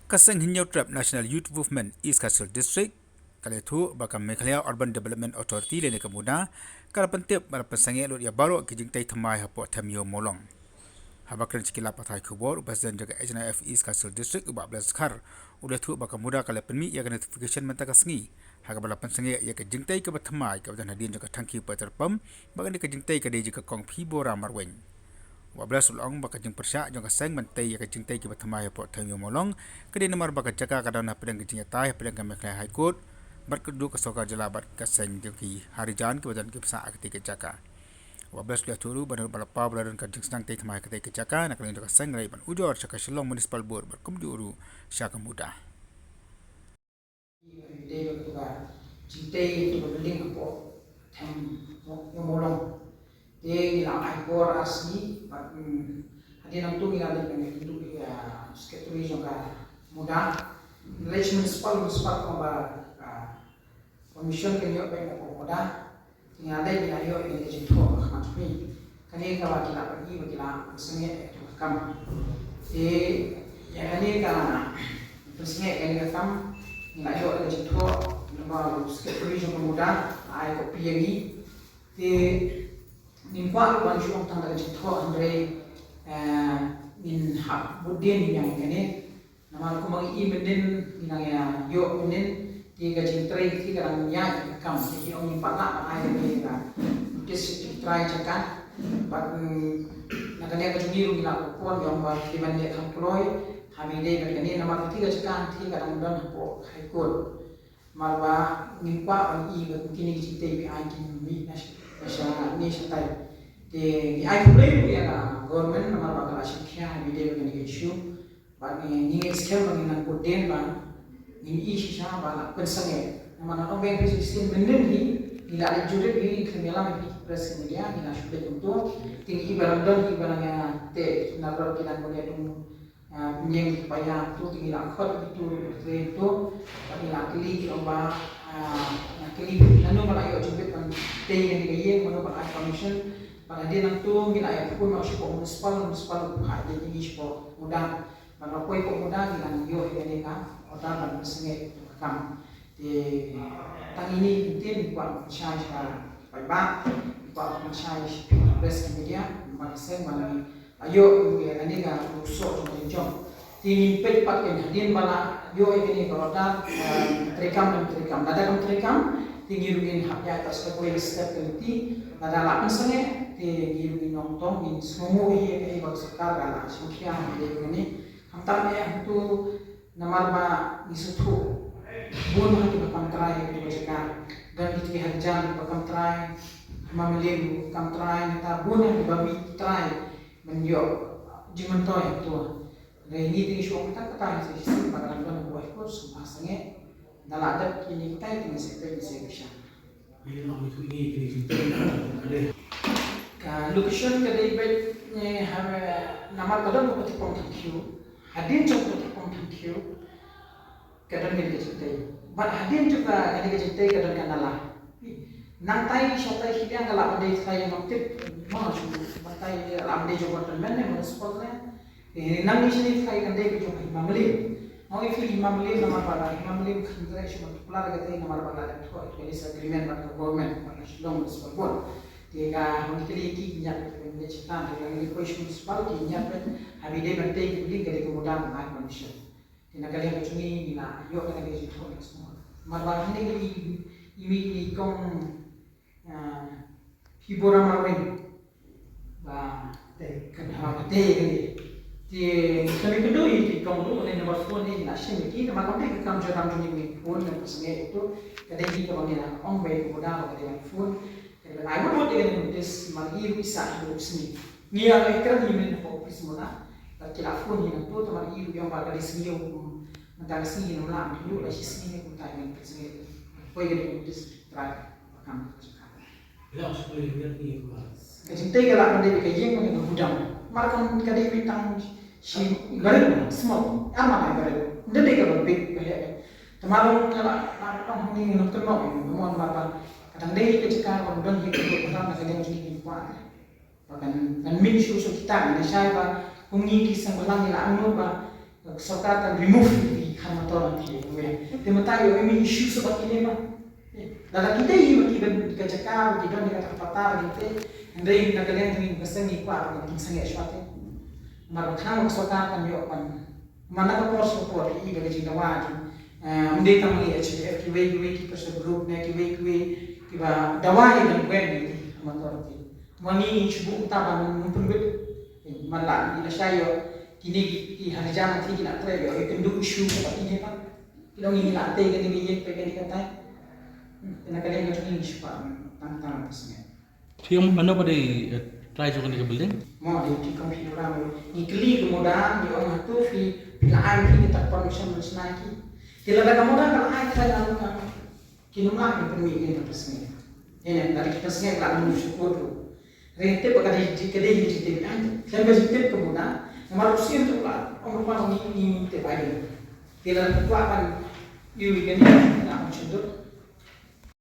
Kaseng Hinyau Trap National Youth Movement East Castle District kali tu bakal Meghalaya Urban Development Authority lene kemuda kala pentip bala pesange lut ya baru kijing tai thamai hapo thamio molong habakran cikila pathai khubor presiden jaga HNIF East Castle District 14 khar udah tu bakal muda kala penmi ya notification menta kasngi haga bala pesange ya kijing tai ke thamai ke dan hadin jaga tangki paterpam bagan kijing tai ke jika kong phibora marwen 12 ulong baka jeng persyak jong kaseng mentai ya kajing tai ki bathamai po thayo molong kedi nomor baka jaka kadana pedang kajing tai pedang Meghalaya High Court berkedu ke sokar jelabat kaseng jong ki harijan ke badan ki pesa akti ke jaka 12 dia turu badan balapa baladan kajing senang tai thamai ke jaka nak jong kaseng rai ban ujor saka Shillong Municipal Board berkumjuru syaka mudah Cintai itu building apa tem molong dia ngilang ekor asli hadi nang tu ngilang dengan hidup ya sekretari juga muda village municipal kamba commission ke yo pe ko muda tinggal dai ya yo ini jitu kami kani ka wakila pergi wakila sengi kam ya kani ka sengi kani ka kam ngilang yo jitu nama sekretari juga muda ai ko PMI nimpa ban syong tang daga jitho andre min hak budin yang kene nama ko mang i meden minang ya yo meden tiga jintrai tiga rang nya kam ti ong nimpa la ai ne ga dis try cakan bat nakane ka jumiru mila ko yang ba di ban dia kam ploy kami de ga kene nama tiga cakan tiga rang dan ko hai ko malwa nimpa an i ga kini jitai bi ai kin mi national national di ai problem ya government nama bakal asyiknya video dengan issue bagi ni scale bagi nak koden ban ni issue sah bala pensenge nama nak bank system benden ni ila ada jure ni kemela ni press media ni nak sudah untuk tinggi barang dan barangnya te nak kita boleh tu punya supaya tu tinggi lakot itu bagi lakili kita ba nakili nanu bala yo jumpa kan te yang dia mana bala commission pada dia nang tu gila ya pun masih ko municipal ha dia tinggi ko mudah bala koi ko mudah gila yo ini kan otak dan sengai kam di tang ini penting buat syai baik buat syai press media maksen malami ayo ini kan rusuk jom tinggi pet pakai hadin bala yo ini kalau dah terekam tinggi rugin haknya atas kepulauan step keliti ada lapan sengai tinggi rugin nongtong in semua ini bagi sekar gala sumkia ini hantarnya itu nama ba isutu bun hati bakam try itu sekar dan itu hajan bakam try mamilin bakam try neta bun hati babi try menjok jimentoy itu dari ini tinggi suam kata sih pada dalam buah itu semua sengai dalam adat kini kita itu sektor bisa. Ini nama itu ini ada. Location kedai bed ni nama kadang bupati Pongtangkiu, hadin cok bupati Pongtangkiu, kadang kita cintai. But hadin juga kita cintai kadang kanalah. Nantai syaitan hilang kalau ada saya nongtip mana cuba. Nantai ada juga teman yang municipalnya. Nang sini saya kadai juga mamlim. Mau itu Imam Lim nama pada Imam Lim khandra cuma popular kata nama pada ada tu release agreement pada government pada Shillong Municipal Board tiga mungkin iki nyat dengan cetan dengan request municipal nyat habide bante building kali kemudahan naik manusia tina kali yang cumi bila yo kali itu semua marwah ini imi kong hiburan marwin ba te kan ha te kali kami kedua ini kamu ni nomor phone ni nak share ni nama kami kamu jangan tunjuk ni phone yang pasangnya itu kadang kita panggil orang baik muda pakai phone kadang I would want to notice magi bisa hidup sini ni ada ekran ni main fokus mana tapi lah phone ni tu magi yang pada di sini mentang sini nama dulu lah sini ni pun tak main pasangnya kau yang notice try kamu Bila supaya dia ni kuat. Kecintai kalau anda dikajeng dengan hudang markan kadai bintang si garin small ama garin ndede ka big bahaya tamarong kala nakatong ni nokter mo mo mapa kadang dei ke cika on don hit ko ta na kadang ni pa pakan nan min shu kita ni sai ba kungi kisang balang ila anu ba Sarkar kan remove di motor nanti we. Tema tayo may issue sa bakile ba. Dalam kita ini makiban kacakar, kita ni kata patah gitu. Andai nak kalian ni pesan ni kuat, nak sangat suatu. Malah khang sarkar kan yo kan. Mana ka por support i bagi dawa. Andai tamu ya HF kiwe kita sebelum ni kiwe ba dawa ni ben ni motor ni. Mani cubu utapan mumpun bet. Malah ila sayo kini di hari zaman nanti kita try yo kenduk isu seperti ini kan kita ingin latih kan ini pengen dikata kena kalian harus ini supaya tantang pasnya Tiang mana pada try juga ni building? mau di komputer ramai ini klik kemudahan di orang tu bila air kita permission bersenaki kalau ada kemudahan kalau air kita jangan kan kini mah yang perlu ini pasnya ini dari kita sengaja tak mensyukur tu rente pakai di kedai di situ kan sampai situ kemudahan manusia itu lah orang ini terbaik. Bila kita akan iuran ini, kita akan cenderung